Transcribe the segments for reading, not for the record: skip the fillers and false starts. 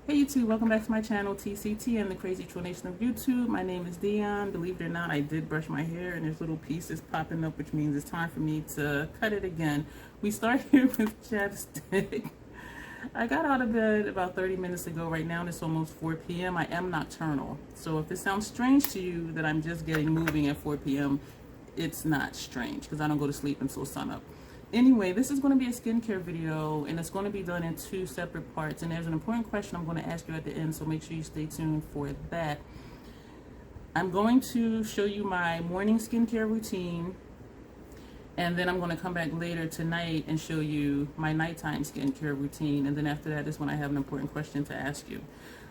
Hey YouTube, welcome back to my channel TCT and the Crazy Nation of YouTube. My name is Dion. Believe it or not, I did brush my hair and there's little pieces popping up, which means it's time for me to cut it again. We start here with chapstick. I got out of bed about 30 minutes ago. Right now it's almost 4 p.m. I am nocturnal. So if it sounds strange to you that I'm just getting moving at 4 p.m., it's not strange because I don't go to sleep until sunup. Anyway, this is going to be a skincare video and it's going to be done in two separate parts, and there's an important question I'm going to ask you at the end, so make sure you stay tuned for that. I'm going to show you my morning skincare routine, and then I'm going to come back later tonight and show you my nighttime skincare routine, and then after that is when I have an important question to ask you.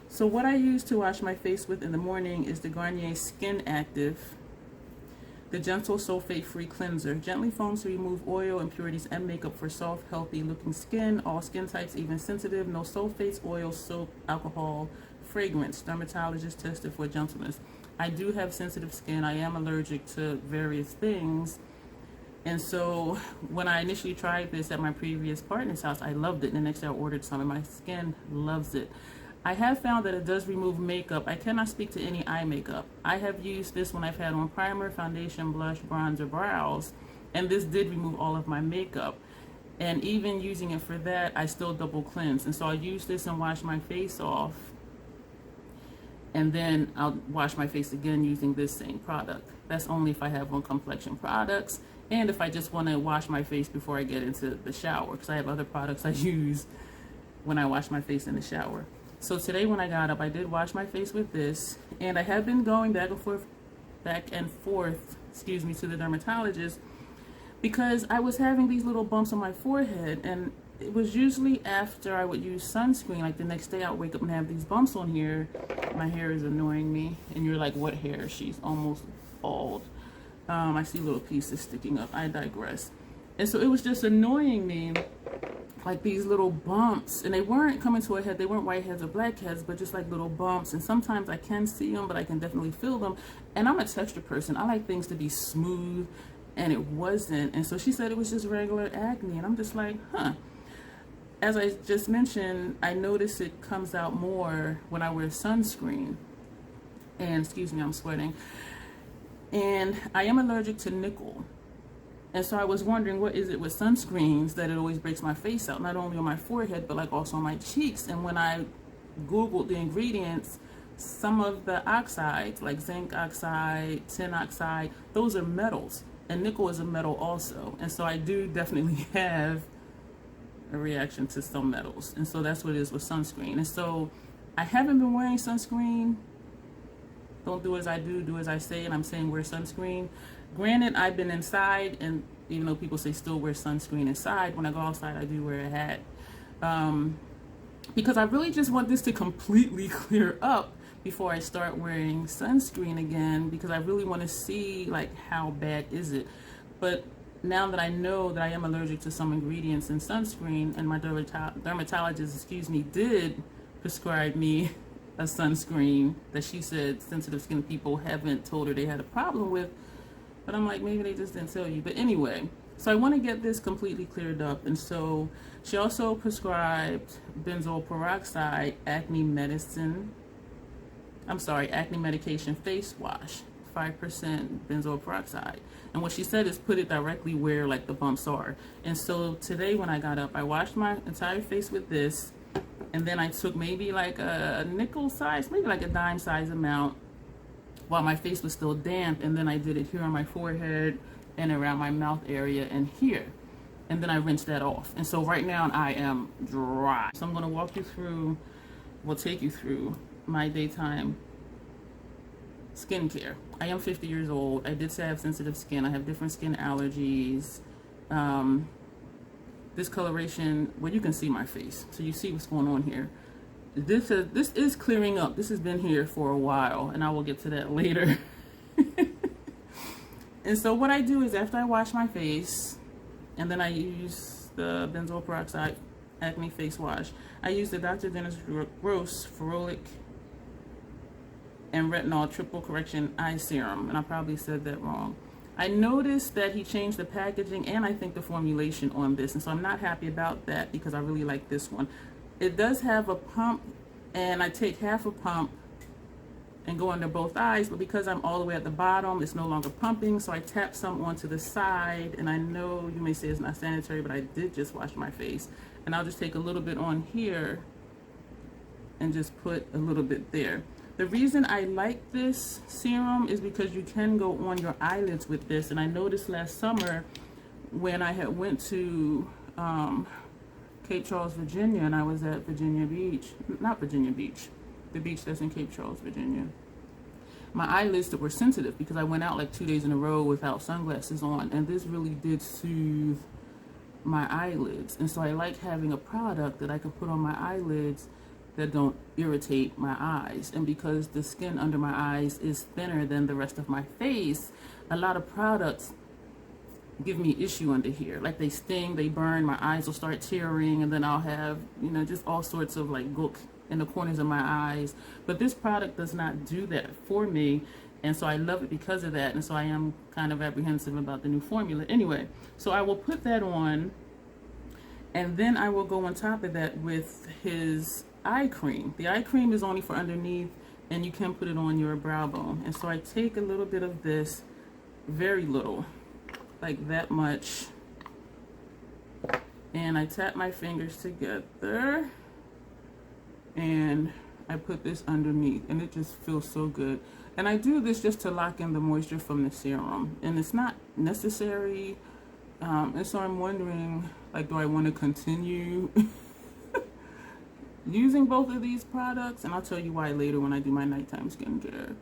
So what I use to wash my face with in the morning is the Garnier Skin Active, the Gentle Sulfate-Free Cleanser. Gently foams to remove oil, impurities, and makeup for soft, healthy-looking skin. All skin types, even sensitive. No sulfates, oil, soap, alcohol, fragrance. Dermatologist tested for gentleness. I do have sensitive skin. I am allergic to various things. And so when I initially tried this at my previous partner's house, I loved it. And the next day I ordered some, and my skin loves it. I have found that it does remove makeup. I cannot speak to any eye makeup. I have used this when I've had on primer, foundation, blush, bronzer, brows, and this did remove all of my makeup. And even using it for that, I still double cleanse. And so I use this and wash my face off, and then I'll wash my face again using this same product. That's only if I have on complexion products and if I just want to wash my face before I get into the shower, because I have other products I use when I wash my face in the shower. So today when I got up, I did wash my face with this, and I have been going back and forth, to the dermatologist because I was having these little bumps on my forehead, and it was usually after I would use sunscreen. Like the next day I would wake up and have these bumps on here. My hair is annoying me, and you're like, what hair? She's almost bald. I see little pieces sticking up. I digress. And so it was just annoying me, like these little bumps, and they weren't coming to a head. They weren't white heads or black heads, but just like little bumps. And sometimes I can see them, but I can definitely feel them. And I'm a texture person. I like things to be smooth, and it wasn't. And so she said it was just regular acne, and I'm just like, huh. As I just mentioned, I notice it comes out more when I wear sunscreen. And excuse me, I'm sweating. And I am allergic to nickel. And so I was wondering, what is it with sunscreens that it always breaks my face out, not only on my forehead, but like also on my cheeks. And when I Googled the ingredients, some of the oxides, like zinc oxide, tin oxide, those are metals. And nickel is a metal also. And so I do definitely have a reaction to some metals. And so that's what it is with sunscreen. And so I haven't been wearing sunscreen. Don't do as I do, do as I say, and I'm saying wear sunscreen. Granted, I've been inside, and even though people say still wear sunscreen inside, when I go outside, I do wear a hat. Because I really just want this to completely clear up before I start wearing sunscreen again, because I really want to see, like, how bad is it. But now that I know that I am allergic to some ingredients in sunscreen, and my dermatologist, did prescribe me a sunscreen that she said sensitive skin people haven't told her they had a problem with, but I'm like, maybe they just didn't tell you. But anyway, so I want to get this completely cleared up, and so she also prescribed benzoyl peroxide acne medication face wash, 5% benzoyl peroxide. And what she said is put it directly where like the bumps are. And so today when I got up, I washed my entire face with this. And then I took maybe like a nickel size, maybe like a dime size amount while my face was still damp. And then I did it here on my forehead and around my mouth area and here. And then I rinsed that off. And so right now I am dry. So I'm going to take you through my daytime skincare. I am 50 years old. I did say I have sensitive skin. I have different skin allergies. Discoloration, well, you can see my face, so you see what's going on here. This is clearing up. This has been here for a while, and I will get to that later. And so what I do is after I wash my face, and then I use the benzoyl peroxide acne face wash, I use the Dr. Dennis Gross Ferulic and Retinol Triple Correction Eye Serum, and I probably said that wrong. I noticed that he changed the packaging and I think the formulation on this, and so I'm not happy about that because I really like this one. It does have a pump And I take half a pump and go under both eyes, but because I'm all the way at the bottom, it's no longer pumping, so I tap some onto the side. And I know you may say it's not sanitary, but I did just wash my face. And I'll just take a little bit on here and just put a little bit there. The reason I like this serum is because you can go on your eyelids with this. And I noticed last summer when I had went to Cape Charles, Virginia, and I was at Virginia Beach, not Virginia Beach, the beach that's in Cape Charles, Virginia. My eyelids were sensitive because I went out like 2 days in a row without sunglasses on, and this really did soothe my eyelids. And so I like having a product that I can put on my eyelids that don't irritate my eyes. And because the skin under my eyes is thinner than the rest of my face, a lot of products give me issue under here. Like they sting, they burn, my eyes will start tearing, and then I'll have, you know, just all sorts of like gook in the corners of my eyes. But this product does not do that for me, and so I love it because of that. And so I am kind of apprehensive about the new formula. Anyway, so I will put that on, and then I will go on top of that with his eye cream. The eye cream is only for underneath, and you can put it on your brow bone. And so I take a little bit of this, very little, like that much, and I tap my fingers together and I put this underneath, and it just feels so good. And I do this just to lock in the moisture from the serum, and it's not necessary, and so I'm wondering, like, do I want to continue using both of these products? And I'll tell you why later when I do my nighttime skincare.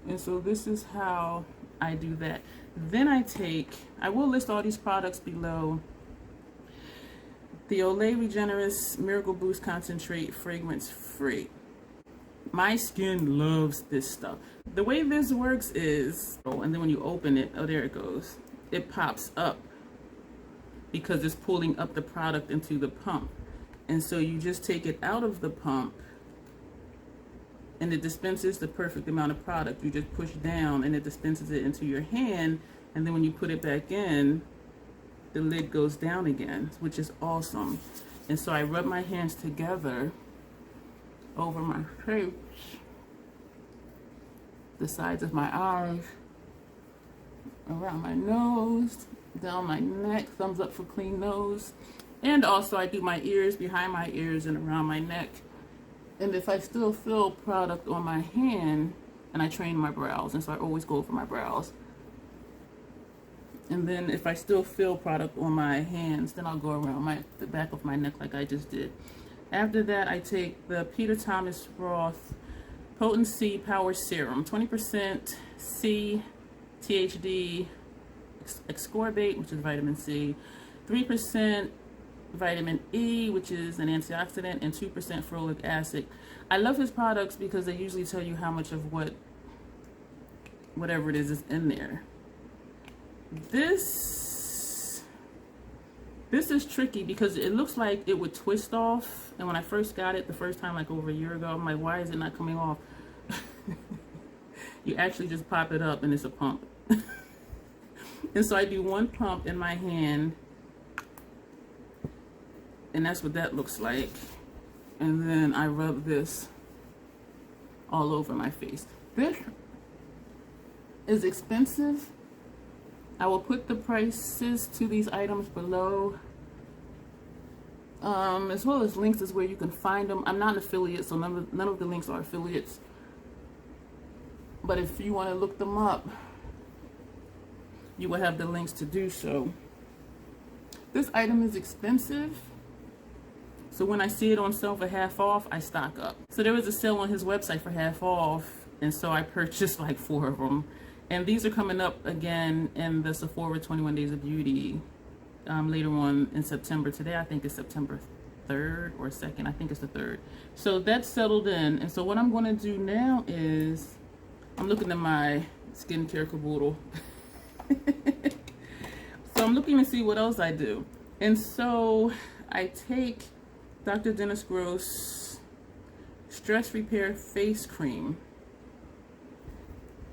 And so this is how I do that. Then I will list all these products below. The Olay Regenerist Miracle Boost Concentrate, fragrance free. My skin loves this stuff. The way this works is, and then when you open it, oh, there it goes. It pops up because it's pulling up the product into the pump. And so you just take it out of the pump, and it dispenses the perfect amount of product. You just push down and it dispenses it into your hand, and then when you put it back in, the lid goes down again, which is awesome. And so I rub my hands together over my face, the sides of my eyes, around my nose, down my neck, thumbs up for clean nose. And also I do my ears, behind my ears, and around my neck. And if I still feel product on my hand, and I train my brows, and so I always go over my brows. And then if I still feel product on my hands, then I'll go around the back of my neck like I just did. After that, I take the Peter Thomas Broth Potent C Power Serum, 20% C, THD, ascorbate, which is vitamin C, 3% vitamin E, which is an antioxidant, and 2% ferulic acid. I love his products because they usually tell you how much of whatever it is in there. This is tricky because it looks like it would twist off, and when I first got it the first time, like over a year ago, I'm like, why is it not coming off? You actually just pop it up and it's a pump. And so I do one pump in my hand, and that's what that looks like. And then I rub this all over my face. This is expensive. I will put the prices to these items below, as well as links as where you can find them. I'm not an affiliate, so none of the links are affiliates. But if you want to look them up, you will have the links to do so. This item is expensive, so when I see it on sale for half off, I stock up. So there was a sale on his website for half off, and so I purchased like 4 of them. And these are coming up again in the Sephora 21 Days of Beauty later on in September. Today I think it's September 3rd or 2nd. I think it's the 3rd. So that's settled in. And so what I'm going to do now is, I'm looking at my skincare caboodle. So I'm looking to see what else I do. And so I take Dr. Dennis Gross Stress Repair Face Cream.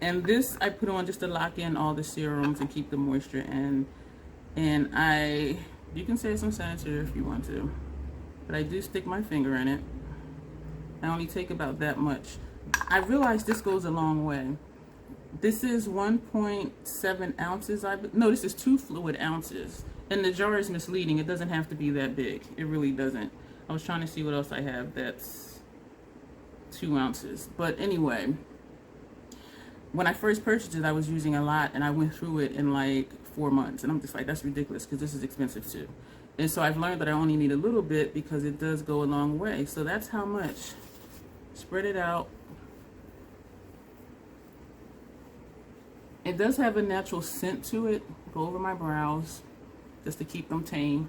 And this I put on just to lock in all the serums and keep the moisture in. And you can say it's unsanitary if you want to, but I do stick my finger in it. I only take about that much. I realized this goes a long way. This is 1.7 ounces. No, this is 2 fluid ounces. And the jar is misleading. It doesn't have to be that big. It really doesn't. I was trying to see what else I have that's 2 ounces. But anyway, when I first purchased it, I was using a lot, and I went through it in like 4 months. And I'm just like, that's ridiculous, because this is expensive too. And so I've learned that I only need a little bit because it does go a long way. So that's how much. Spread it out. It does have a natural scent to it. Go over my brows just to keep them tame.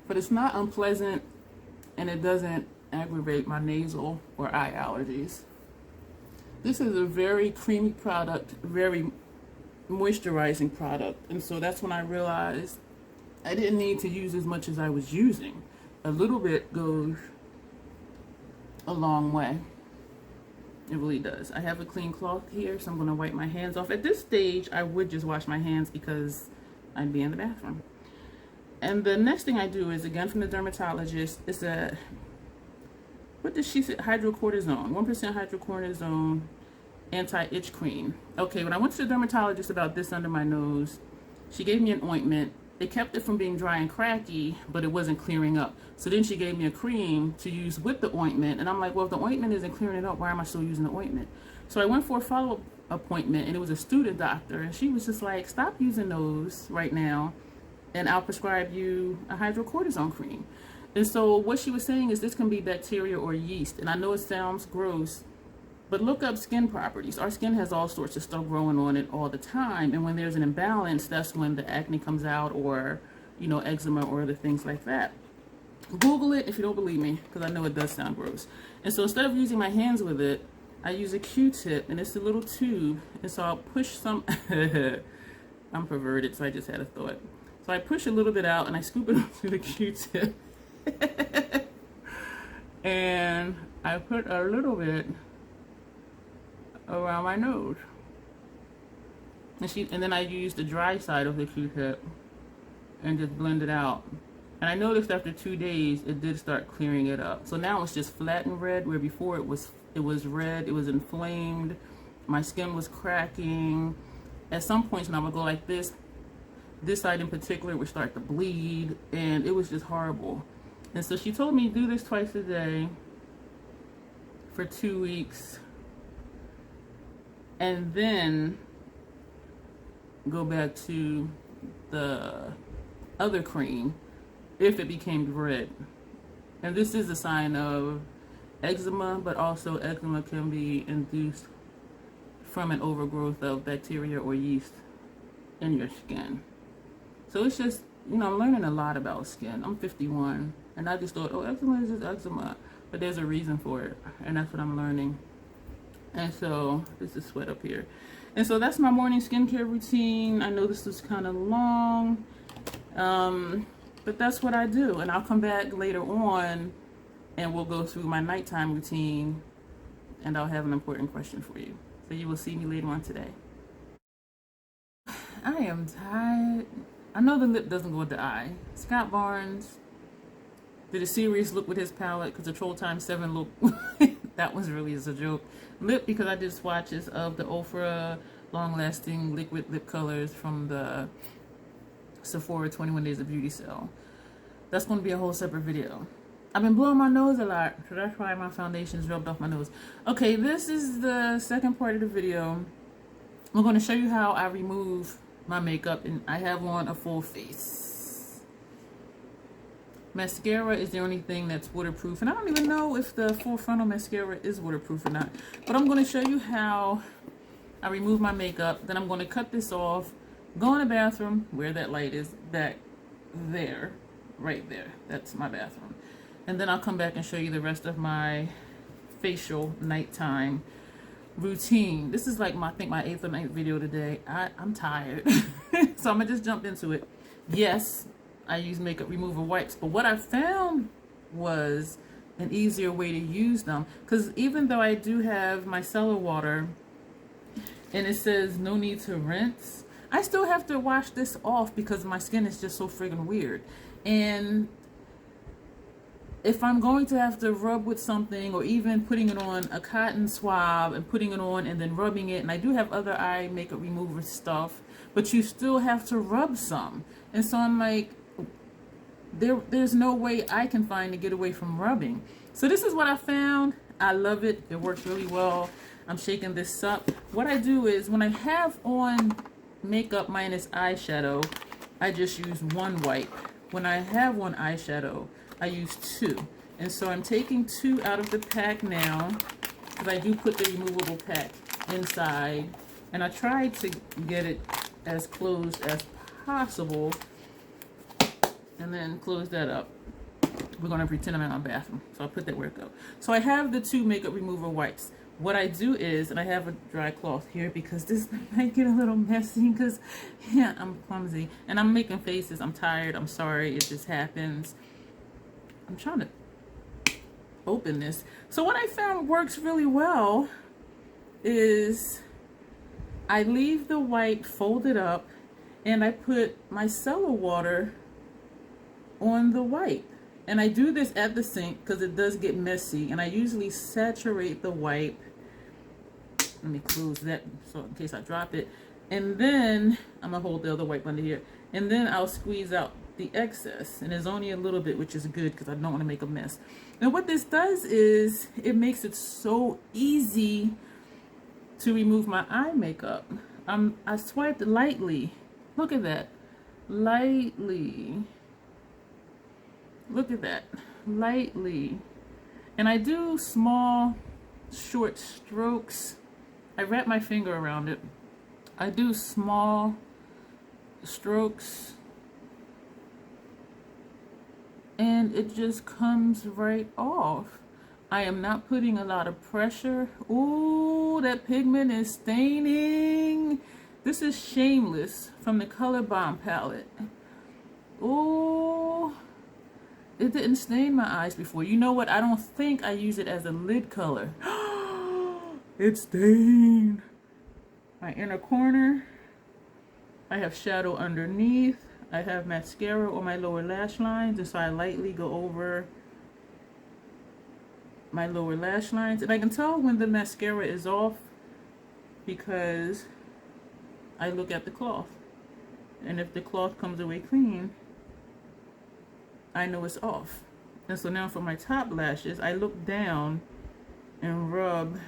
But it's not unpleasant, and it doesn't aggravate my nasal or eye allergies. This is a very creamy product, very moisturizing product. And so that's when I realized I didn't need to use as much as I was using. A little bit goes a long way. It really does. I have a clean cloth here, so I'm going to wipe my hands off. At this stage, I would just wash my hands because I'd be in the bathroom. And the next thing I do is, again from the dermatologist, it's a, what did she say? Hydrocortisone, 1% hydrocortisone anti-itch cream. Okay, when I went to the dermatologist about this under my nose, she gave me an ointment. It kept it from being dry and cracky, but it wasn't clearing up. So then she gave me a cream to use with the ointment. And I'm like, well, if the ointment isn't clearing it up, why am I still using the ointment? So I went for a follow-up appointment, and it was a student doctor. And she was just like, stop using those right now, and I'll prescribe you a hydrocortisone cream. And so what she was saying is this can be bacteria or yeast. And I know it sounds gross, but look up skin properties. Our skin has all sorts of stuff growing on it all the time. And when there's an imbalance, that's when the acne comes out, or, you know, eczema or other things like that. Google it if you don't believe me, because I know it does sound gross. And so instead of using my hands with it, I use a Q-tip, and it's a little tube. And so I'll push some, I'm perverted, so I just had a thought. So I push a little bit out, and I scoop it onto the Q-tip. And I put a little bit around my nose, and then I use the dry side of the Q-tip and just blend it out. And I noticed after 2 days it did start clearing it up. So now it's just flat and red, where before it was red, it was inflamed, my skin was cracking. At some points when I would go like this side in particular would start to bleed, and it was just horrible. And so she told me do this twice a day for 2 weeks, and then go back to the other cream if it became red. And this is a sign of eczema, but also eczema can be induced from an overgrowth of bacteria or yeast in your skin. So it's just, you know, I'm learning a lot about skin. I'm 51, and I just thought, oh, eczema is just eczema, but there's a reason for it, and that's what I'm learning. And so this is sweat up here. And so that's my morning skincare routine. I know this was kind of long, but that's what I do. And I'll come back later on and we'll go through my nighttime routine, and I'll have an important question for you. So you will see me later on today. I am tired. I know the lip doesn't go with the eye. Scott Barnes did a serious look with his palette, because the Troll Times 7 look, that was really as a joke. Lip, because I did swatches of the Ofra long-lasting liquid lip colors from the Sephora 21 Days of Beauty sale. That's going to be a whole separate video. I've been blowing my nose a lot, so that's why my foundation is rubbed off my nose. Okay, this is the second part of the video. I'm going to show you how I remove my makeup, and I have on a full face. Mascara is the only thing that's waterproof, and I don't even know if the full frontal mascara is waterproof or not, but I'm going to show you how I remove my makeup. Then I'm going to cut this off, go in the bathroom where that light is, back there, right there. That's my bathroom. And then I'll come back and show you the rest of my facial nighttime routine. This is like I think my 8th or 9th video today. I'm tired. So I'm gonna just jump into it. Yes, I use makeup remover wipes, but what I found was an easier way to use them, because even though I do have micellar water and it says no need to rinse, I still have to wash this off because my skin is just so friggin' weird. And if I'm going to have to rub with something, or even putting it on a cotton swab and putting it on and then rubbing it, and I do have other eye makeup remover stuff, but you still have to rub some. And so I'm like, there's no way I can find to get away from rubbing. So this is what I found. I love it. It works really well. I'm shaking this up. What I do is when I have on makeup minus eyeshadow, I just use one wipe. When I have on eyeshadow, I use two. And so I'm taking two out of the pack now, because I do put the removable pack inside. And I tried to get it as closed as possible. And then close that up. We're going to pretend I'm in my bathroom. So I'll put that where it goes. So I have the two makeup remover wipes. What I do is, and I have a dry cloth here because this might get a little messy because, yeah, I'm clumsy. And I'm making faces. I'm tired. I'm sorry. It just happens. I'm trying to open this. So what I found works really well is I leave the wipe folded up and I put micellar water on the wipe. And I do this at the sink because it does get messy. And I usually saturate the wipe. Let me close that so in case I drop it. And then I'm going to hold the other wipe under here. And then I'll squeeze out the excess. And there's only a little bit, which is good because I don't want to make a mess. And what this does is it makes it so easy to remove my eye makeup. I swiped lightly. Look at that. Lightly. Look at that. Lightly. And I do small, short strokes. I wrap my finger around it. I do small strokes. And it just comes right off. I am not putting a lot of pressure. Ooh, that pigment is staining. This is Shameless from the Color Bomb palette. Ooh, it didn't stain my eyes before. You know what? I don't think I use it as a lid color. It's stained. My inner corner. I have shadow underneath. I have mascara on my lower lash lines, and so I lightly go over my lower lash lines. And I can tell when the mascara is off because I look at the cloth. And if the cloth comes away clean, I know it's off. And so now for my top lashes, I look down and rub,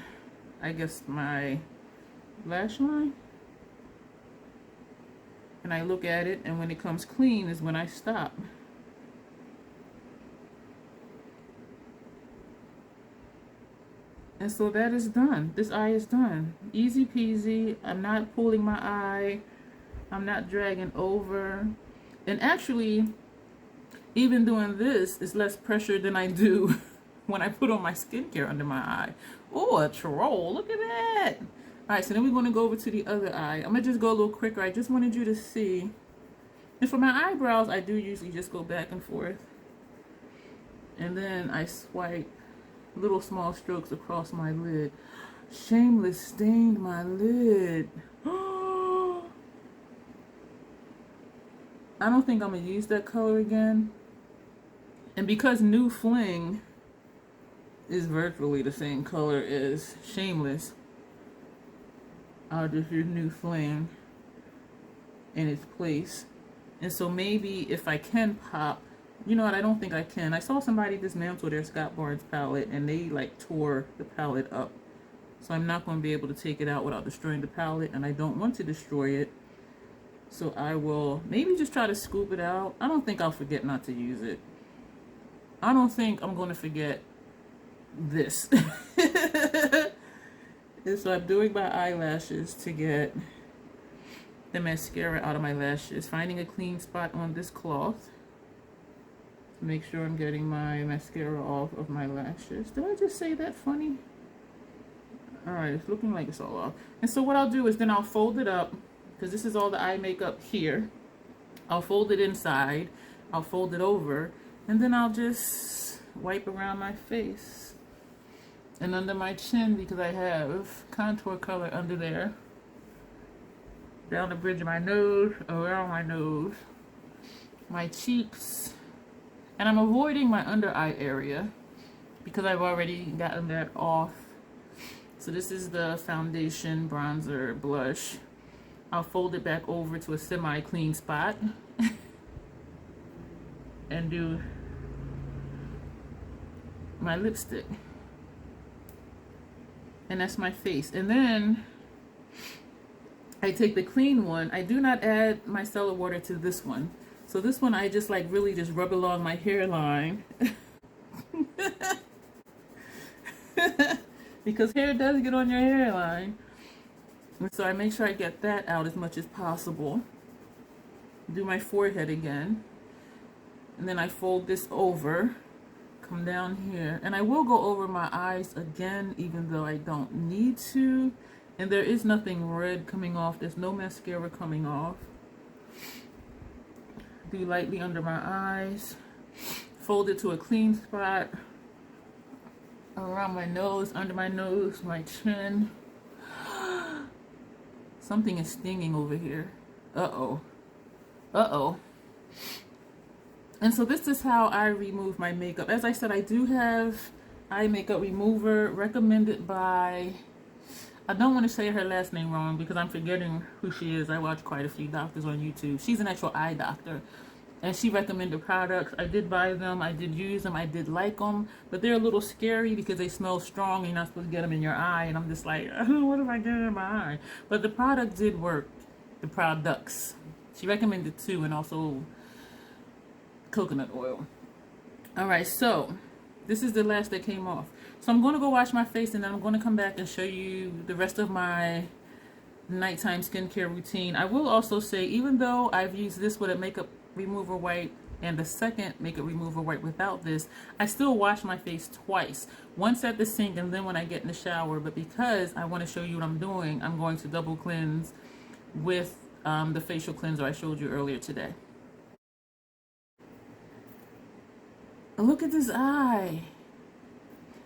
I guess, my lash line. And I look at it, and when it comes clean is when I stop. And so that is done. This eye is done. Easy peasy. I'm not pulling my eye. I'm not dragging over. And actually, even doing this is less pressure than I do when I put on my skincare under my eye. Oh, a troll. Look at that. All right, so then we're going to go over to the other eye. I'm going to just go a little quicker. I just wanted you to see. And for my eyebrows, I do usually just go back and forth. And then I swipe little small strokes across my lid. Shameless stained my lid. I don't think I'm going to use that color again. And because New Fling is virtually the same color as Shameless, I'll just use New Flame in its place. And so maybe if I can pop, you know what, I don't think I can. I saw somebody dismantle their Scott Barnes palette and they like tore the palette up. So I'm not going to be able to take it out without destroying the palette, and I don't want to destroy it. So I will maybe just try to scoop it out. I don't think I'll forget not to use it. I don't think I'm going to forget this. And so I'm doing my eyelashes to get the mascara out of my lashes. Finding a clean spot on this cloth to make sure I'm getting my mascara off of my lashes. Did I just say that funny? Alright, it's looking like it's all off. And so what I'll do is then I'll fold it up, because this is all the eye makeup here. I'll fold it inside. I'll fold it over. And then I'll just wipe around my face. And under my chin, because I have contour color under there. Down the bridge of my nose, around my nose. My cheeks. And I'm avoiding my under eye area because I've already gotten that off. So this is the foundation, bronzer, blush. I'll fold it back over to a semi-clean spot and do my lipstick. And that's my face. And then I take the clean one. I do not add micellar water to this one. So this one I just like really just rub along my hairline. Because hair does get on your hairline. And so I make sure I get that out as much as possible. Do my forehead again. And then I fold this over. Come down here. And I will go over my eyes again, even though I don't need to. And there is nothing red coming off. There's no mascara coming off. Do lightly under my eyes. Fold it to a clean spot. Around my nose, under my nose, my chin. Something is stinging over here. Uh-oh. Uh-oh. And so this is how I remove my makeup. As I said, I do have eye makeup remover recommended by, I don't want to say her last name wrong because I'm forgetting who she is. I watch quite a few doctors on YouTube. She's an actual eye doctor. And she recommended products. I did buy them. I did use them. I did like them. But they're a little scary because they smell strong. You're not supposed to get them in your eye. And I'm just like, oh, what if I get it in my eye? But the product did work. The products. She recommended 2 and also coconut oil. Alright, so this is the last that came off. So I'm going to go wash my face and then I'm going to come back and show you the rest of my nighttime skincare routine. I will also say, even though I've used this with a makeup remover wipe and the second makeup remover wipe without this, I still wash my face twice. Once at the sink and then when I get in the shower. But because I want to show you what I'm doing, I'm going to double cleanse with the facial cleanser I showed you earlier today. Look at this eye.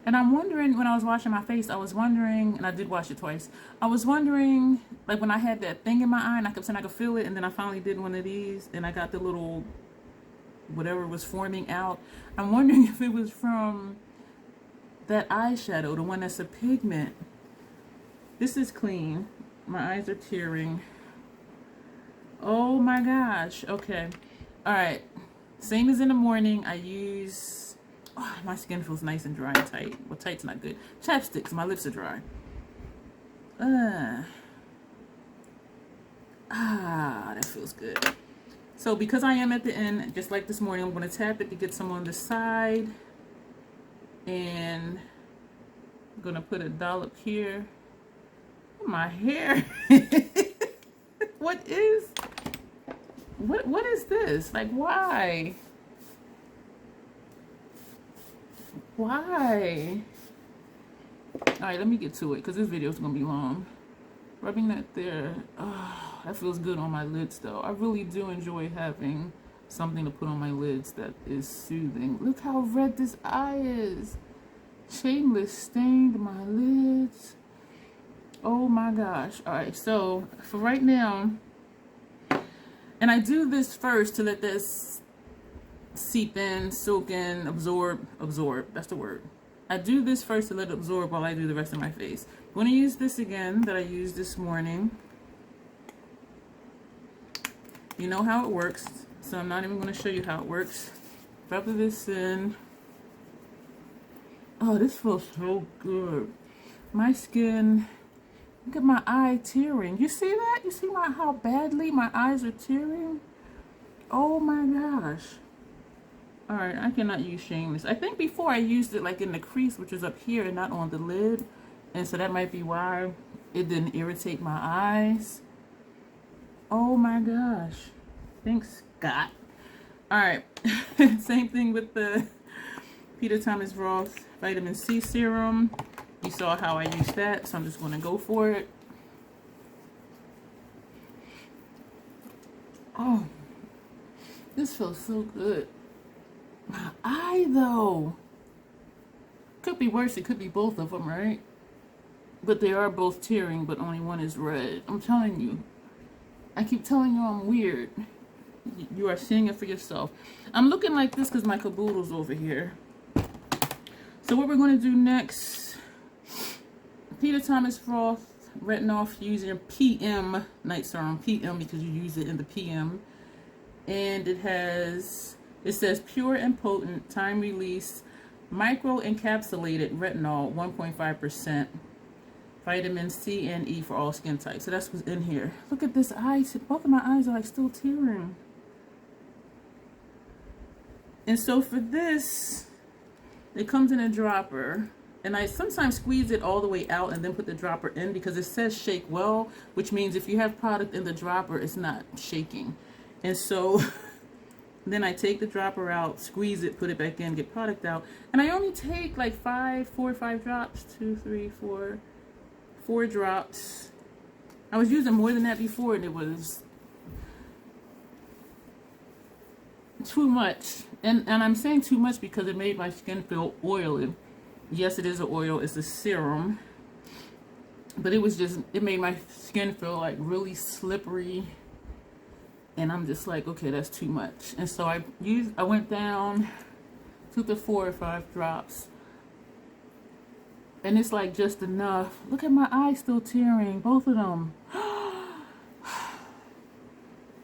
And I'm wondering, when I was washing my face, I was wondering, and I did wash it twice, I was wondering, like when I had that thing in my eye and I kept saying I could feel it, and then I finally did one of these and I got the little whatever was forming out. I'm wondering if it was from that eyeshadow, the one that's a pigment. This is clean. My eyes are tearing. Oh my gosh. Okay. Alright. Same as in the morning. I use... Oh, my skin feels nice and dry and tight. Well, tight's not good. Chapsticks. My lips are dry. That feels good. So because I am at the end, just like this morning, I'm going to tap it to get some on the side. And I'm going to put a dollop here. My hair. What is this? Like, why? Why? Alright, let me get to it because this video is going to be long. Rubbing that there. Oh, that feels good on my lids though. I really do enjoy having something to put on my lids that is soothing. Look how red this eye is. Shameless stained my lids. Oh my gosh. Alright, so for right now, and I do this first to let this seep in, soak in, absorb, that's the word. I do this first to let it absorb while I do the rest of my face. I'm going to use this again that I used this morning. You know how it works, so I'm not even going to show you how it works. Rub this in. Oh, this feels so good. My skin, look at my eye tearing. You see that? You see how badly my eyes are tearing? Oh my gosh. Alright, I cannot use Shameless. I think before I used it like in the crease, which was up here and not on the lid. And so that might be why it didn't irritate my eyes. Oh my gosh. Thanks, Scott. Alright, same thing with the Peter Thomas Broth Vitamin C Serum. You saw how I used that, so I'm just going to go for it. Oh, this feels so good. My eye, though. Could be worse. It could be both of them, right? But they are both tearing, but only one is red. I'm telling you. I keep telling you I'm weird. You are seeing it for yourself. I'm looking like this because my caboodle's over here. So what we're going to do next, Peter Thomas Broth Retinol Fusion PM Night Serum. PM because you use it in the PM. And it says pure and potent, time release, micro encapsulated retinol, 1.5%. Vitamin C and E for all skin types. So that's what's in here. Look at this eye. Both of my eyes are like still tearing. And so for this, it comes in a dropper. And I sometimes squeeze it all the way out and then put the dropper in because it says shake well, which means if you have product in the dropper, it's not shaking. And so then I take the dropper out, squeeze it, put it back in, get product out. And I only take like 4 or 5 drops, 2, 3, 4. 4 drops. I was using more than that before and it was too much. And I'm saying too much because it made my skin feel oily. Yes, it is an oil. It's a serum. But it made my skin feel like really slippery. And I'm just like, okay, that's too much. And so I went down to the 4 or 5 drops. And it's like just enough. Look at my eyes still tearing, both of them.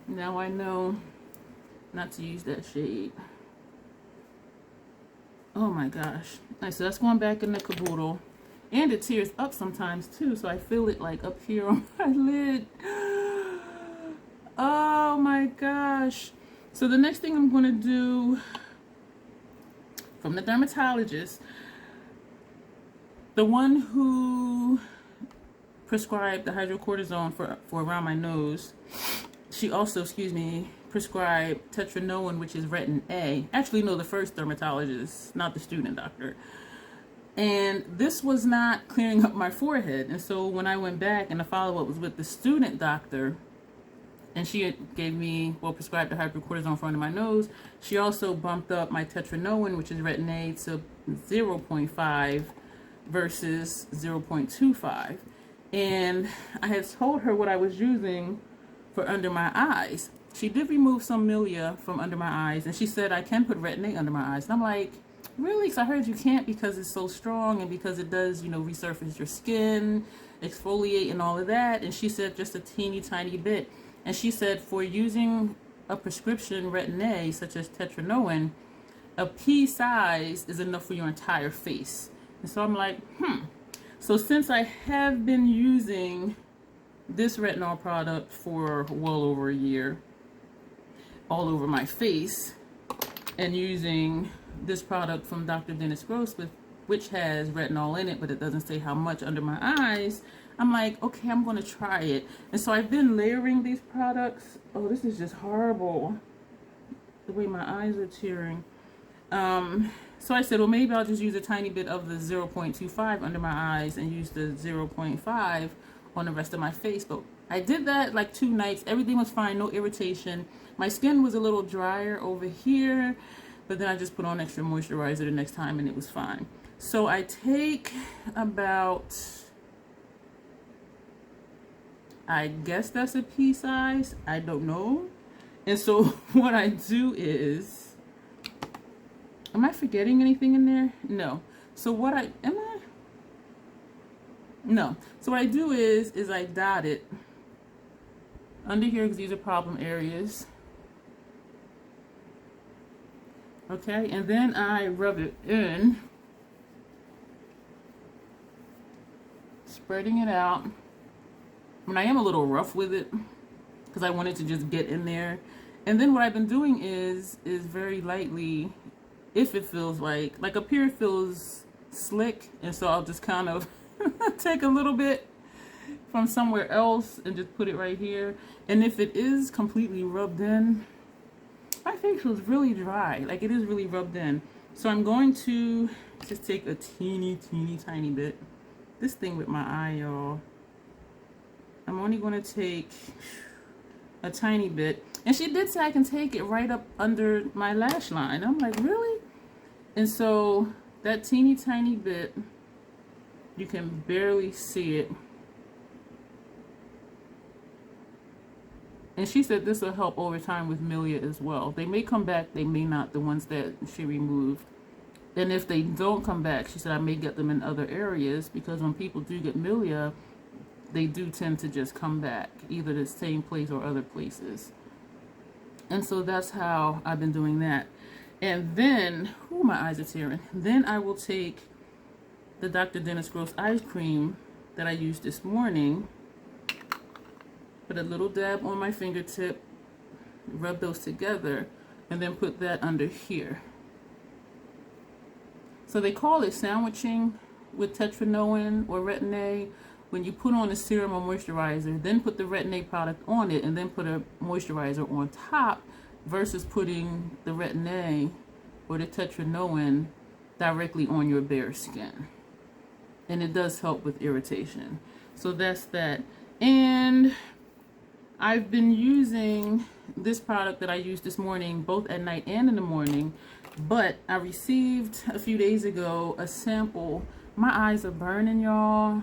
Now I know not to use that shade. Oh my gosh. Alright, so that's going back in the caboodle. And it tears up sometimes too, so I feel it like up here on my lid. Oh my gosh. So the next thing I'm going to do from the dermatologist, the one who prescribed the hydrocortisone for around my nose, she also, prescribed tetranoin, which is retin A. Actually, no, the first dermatologist, not the student doctor. And this was not clearing up my forehead. And so when I went back and the follow-up was with the student doctor, and she gave me, prescribed the hydrocortisone for under my nose, she also bumped up my tetranoin, which is retin A, to 0.5 versus 0.25. And I had told her what I was using for under my eyes. She did remove some milia from under my eyes, and she said I can put retin A under my eyes. And I'm like, really? Because I heard you can't because it's so strong and because it does, resurface your skin, exfoliate and all of that. And she said just a teeny tiny bit. And she said for using a prescription retin A, such as tetranoin, a pea size is enough for your entire face. And so I'm like, So since I have been using this retinol product for well over a year, all over my face, and using this product from Dr. Dennis Gross, which has retinol in it, but it doesn't say how much under my eyes, I'm like, okay, I'm going to try it. And so I've been layering these products. Oh, this is just horrible. The way my eyes are tearing. So I said, well, maybe I'll just use a tiny bit of the 0.25 under my eyes and use the 0.5 on the rest of my face. But I did that like 2 nights. Everything was fine, no irritation. My skin was a little drier over here, but then I just put on extra moisturizer the next time and it was fine. So I take about, I guess that's a pea size. I don't know. And so what I do is, am I forgetting anything in there? No. So what I do is I dot it under here because these are problem areas. Okay, and then I rub it in, spreading it out. I am a little rough with it because I wanted to just get in there. And then what I've been doing is very lightly, if it feels like up here it feels slick, and so I'll just kind of take a little bit from somewhere else and just put it right here. And if it is completely rubbed in, my face feels really dry, like it is really rubbed in. So I'm going to just take a teeny tiny bit. This thing with my eye, y'all, I'm only going to take a tiny bit. And she did say I can take it right up under my lash line. I'm like, really? And so that teeny tiny bit, you can barely see it. And she said this will help over time with milia as well. They may come back, they may not, the ones that she removed. And if they don't come back, she said I may get them in other areas, because when people do get milia, they do tend to just come back, either the same place or other places. And so that's how I've been doing that. And then, my eyes are tearing. Then I will take the Dr. Dennis Gross eye cream that I used this morning, put a little dab on my fingertip, rub those together, and then put that under here. So they call it sandwiching with tetranoin or retin-A. When you put on a serum or moisturizer, then put the retin-A product on it, and then put a moisturizer on top, versus putting the retin-A or the tetranoin directly on your bare skin. And it does help with irritation. So that's that. And I've been using this product that I used this morning, both at night and in the morning, but I received a few days ago a sample. My eyes are burning, y'all.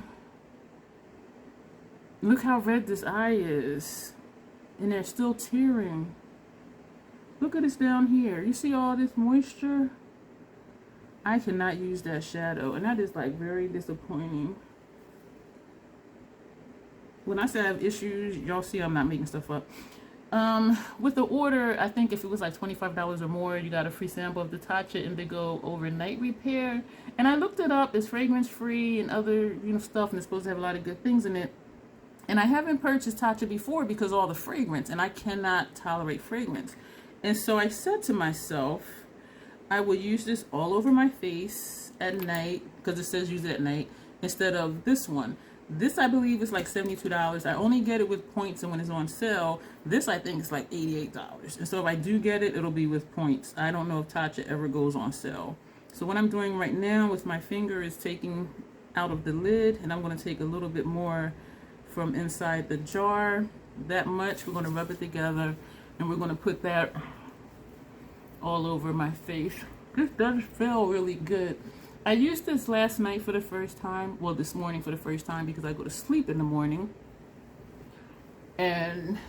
Look how red this eye is, and they're still tearing. Look at this down here. You see all this moisture? I cannot use that shadow, and that is like very disappointing. When I say I have issues, y'all see I'm not making stuff up. With the order, I think if it was like $25 or more, you got a free sample of the Tatcha Indigo Overnight Repair. And I looked it up. It's fragrance free and other stuff, and it's supposed to have a lot of good things in it. And I haven't purchased Tatcha before because of all the fragrance, and I cannot tolerate fragrance. And so I said to myself, I will use this all over my face at night, because it says use it at night, instead of this one. This, I believe, is like $72. I only get it with points, and when it's on sale, this I think is like $88. And so if I do get it, it'll be with points. I don't know if Tatcha ever goes on sale. So what I'm doing right now with my finger is taking out of the lid, and I'm going to take a little bit more from inside the jar. That much. We're going to rub it together, and we're going to put that all over my face. This does feel really good. I used this last night for the first time, well, this morning for the first time, because I go to sleep in the morning. And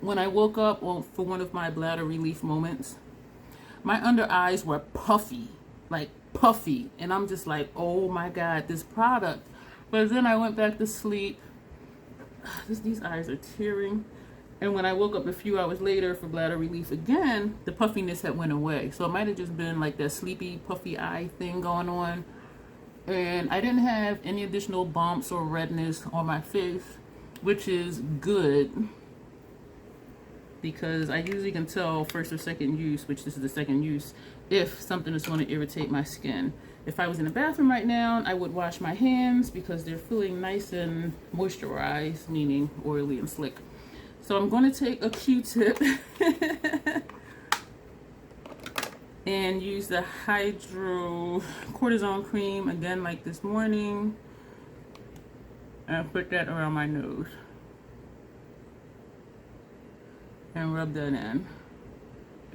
when I woke up, well, for one of my bladder relief moments, my under eyes were puffy, like puffy. And I'm just like, oh my God, this product. But then I went back to sleep. These eyes are tearing. And when I woke up a few hours later for bladder relief again, the puffiness had went away. So it might have just been like that sleepy, puffy eye thing going on. And I didn't have any additional bumps or redness on my face, which is good, because I usually can tell first or second use, which this is the second use, if something is going to irritate my skin. If I was in the bathroom right now, I would wash my hands because they're feeling nice and moisturized, meaning oily and slick. So I'm going to take a Q-tip and use the hydrocortisone cream again, like this morning, and put that around my nose and rub that in.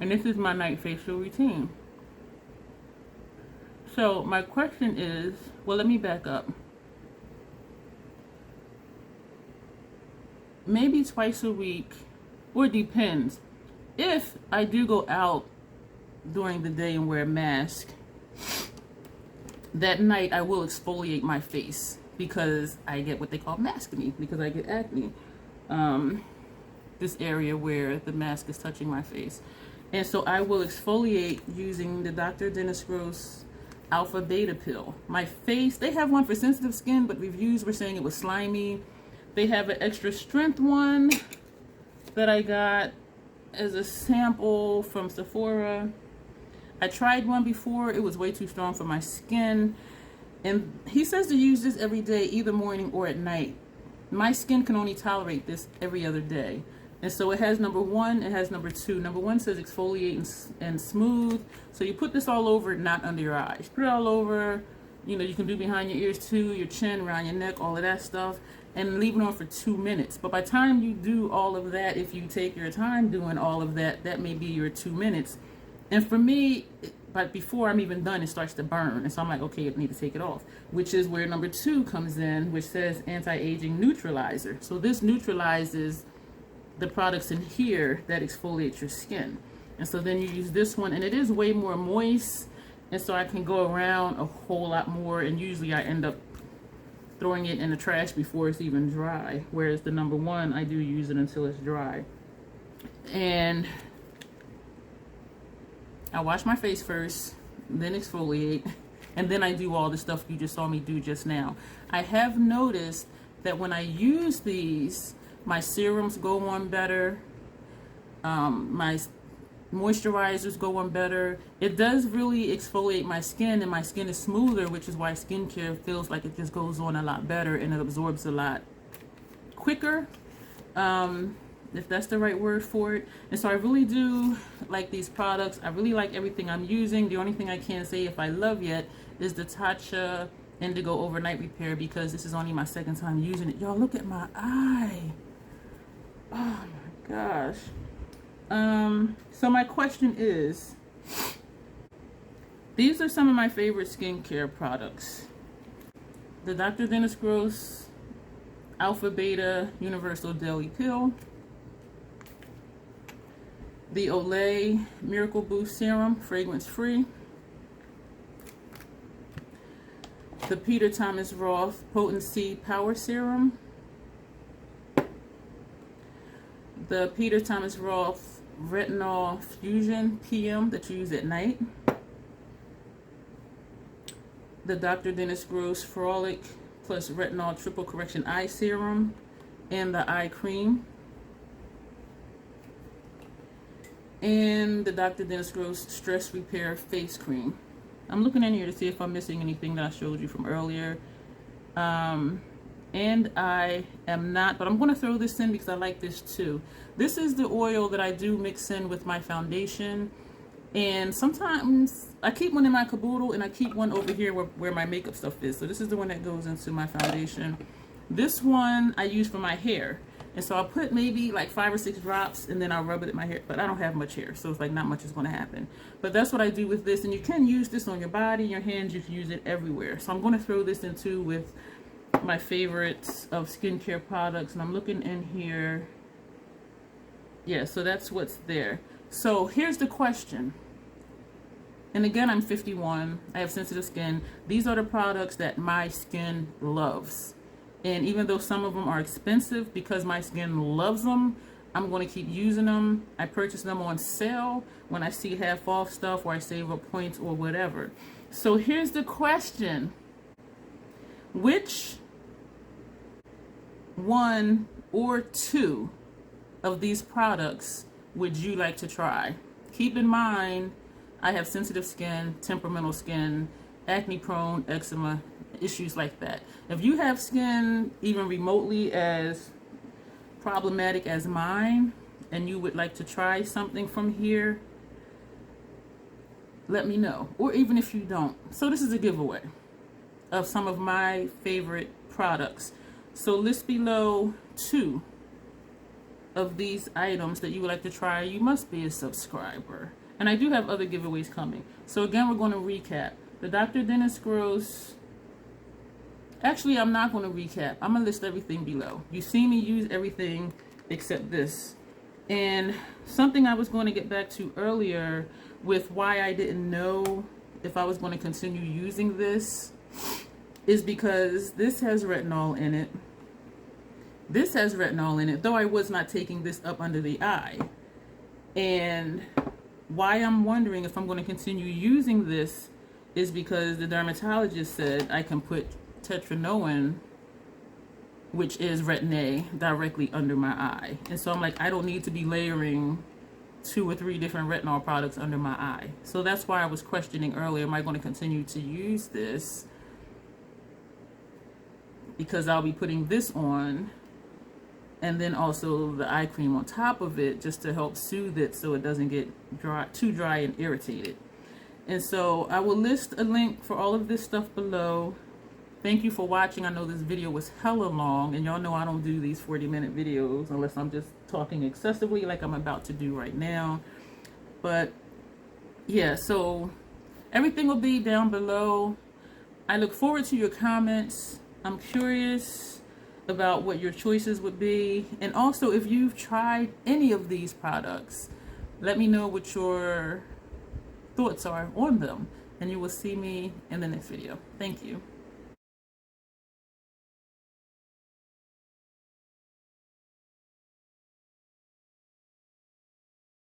And this is my night facial routine. So my question is, well, let me back up. Maybe twice a week, or it depends. If I do go out during the day and wear a mask, that night I will exfoliate my face, because I get what they call maskne, because I get acne. This area where the mask is touching my face. And so I will exfoliate using the Dr. Dennis Gross Alpha Beta Pill. My face, they have one for sensitive skin, but reviews were saying it was slimy. They have an extra strength one that I got as a sample from Sephora. I tried one before. It was way too strong for my skin. And he says to use this every day, either morning or at night. My skin can only tolerate this every other day. And so it has number 1, it has number 2. Number 1 says exfoliate and smooth. So you put this all over, not under your eyes. Put it all over, you can do behind your ears too, your chin, around your neck, all of that stuff. And leave it on for 2 minutes. But by the time you do all of that, if you take your time doing all of that, that may be your 2 minutes. And for me, but before I'm even done, it starts to burn. And so I'm like, okay, I need to take it off. Which is where number 2 comes in, which says anti-aging neutralizer. So this neutralizes the products in here that exfoliate your skin. And so then you use this one, and it is way more moist, and so I can go around a whole lot more, and usually I end up throwing it in the trash before it's even dry, whereas the number one, I do use it until it's dry. And I wash my face first, then exfoliate, and then I do all the stuff you just saw me do just now. I have noticed that when I use these, my serums go on better, my moisturizers go on better. It does really exfoliate my skin, and my skin is smoother, which is why skincare feels like it just goes on a lot better and it absorbs a lot quicker, if that's the right word for it. And so I really do like these products. I really like everything I'm using. The only thing I can't say if I love yet is the Tatcha Indigo Overnight Repair, because this is only my second time using it. Y'all, look at my eye. Oh my gosh. So my question is, these are some of my favorite skincare products. The Dr. Dennis Gross Alpha Beta Universal Daily Pill. The Olay Miracle Boost Serum, fragrance free. The Peter Thomas Roth Potency Power Serum. The Peter Thomas Roth Retinol Fusion PM that you use at night. The Dr. Dennis Gross Frolic Plus Retinol Triple Correction Eye Serum, and the eye cream. And the Dr. Dennis Gross Stress Repair Face Cream. I'm looking in here to see if I'm missing anything that I showed you from earlier. And I am not, but I'm going to throw this in because I like this too. This is the oil that I do mix in with my foundation. And sometimes I keep one in my caboodle, and I keep one over here where my makeup stuff is. So this is the one that goes into my foundation. This one I use for my hair. And so I'll put maybe like 5 or 6 drops, and then I'll rub it in my hair. But I don't have much hair, so it's like not much is going to happen. But that's what I do with this. And you can use this on your body, your hands. You can use it everywhere. So I'm going to throw this in too with my favorites of skincare products. And I'm looking in here. Yeah, so that's what's there. So here's the question. And again, I'm 51. I have sensitive skin. These are the products that my skin loves. And even though some of them are expensive, because my skin loves them, I'm going to keep using them. I purchase them on sale when I see half off stuff, or I save up points or whatever. So here's the question. Which one or two of these products would you like to try? Keep in mind, I have sensitive skin, temperamental skin, acne prone, eczema, issues like that. If you have skin even remotely as problematic as mine, and you would like to try something from here, let me know. Or even if you don't. So this is a giveaway of some of my favorite products. So list below 2 of these items that you would like to try. You must be a subscriber. And I do have other giveaways coming. So again, we're going to recap. The Dr. Dennis Gross. Actually, I'm not going to recap. I'm going to list everything below. You see me use everything except this. And something I was going to get back to earlier with why I didn't know if I was going to continue using this is because this has retinol in it. This has retinol in it, though I was not taking this up under the eye. And why I'm wondering if I'm going to continue using this is because the dermatologist said I can put tetranoin, which is retin-A, directly under my eye. And so I'm like, I don't need to be layering 2 or 3 different retinol products under my eye. So that's why I was questioning earlier, am I going to continue to use this? Because I'll be putting this on, and then also the eye cream on top of it, just to help soothe it so it doesn't get too dry and irritated. And so I will list a link for all of this stuff below. Thank you for watching. I know this video was hella long, and y'all know I don't do these 40-minute videos unless I'm just talking excessively like I'm about to do right now. But yeah, so everything will be down below. I look forward to your comments. I'm curious about what your choices would be. And also, if you've tried any of these products, let me know what your thoughts are on them. And you will see me in the next video. Thank you.